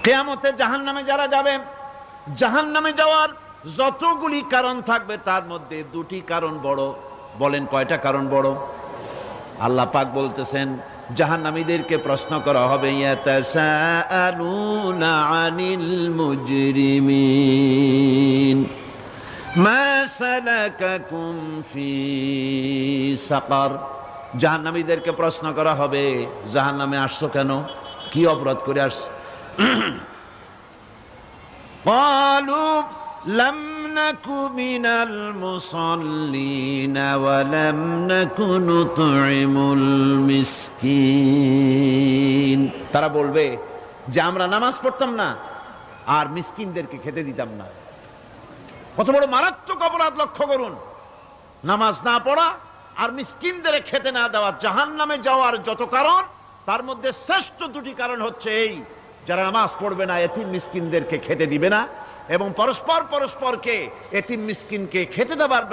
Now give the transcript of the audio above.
কিয়ামতে জাহান্নামে যারা যাবে, জাহান্নামে যাওয়ার যতগুলি কারণ থাকবে তার মধ্যে দুটি কারণ বড়। বলেন কয়টা কারণ বড়? আল্লাহ পাক বলতেছেন জাহান্নামীদেরকে প্রশ্ন করা হবে, ইয়াতাসাআলুনা আনিল মুজরিমিন মা সালাকাকুম ফি সাকার। জাহান্নামীদেরকে প্রশ্ন করা হবে, জাহান্নামে আসছো কেন, কি অপরাধ করে আসছো? ক্বালু লাম নাকু মিনাল মুসাল্লিন ওয়া লাম নাকু নুতঈমুল মিসকিন। তারা বলবে যে আমরা নামাজ পড়তাম না আর মিসকিনদেরকে খেতে দিতাম না। কত বড় মারাত্মক অপরাধ লক্ষ্য করুন। নামাজ না পড়া আর মিসকিনদের খেতে না দেওয়া। জাহান্নামে যাওয়ার যত কারণ তার মধ্যে শ্রেষ্ঠ দুটি কারণ হচ্ছে এই, যারা নামাজ পড়বে না, এতিম মিসকিনদেরকে খেতে দিবে না এবং পরস্পরকে এতিম মিসকিনকে খেতে দেবার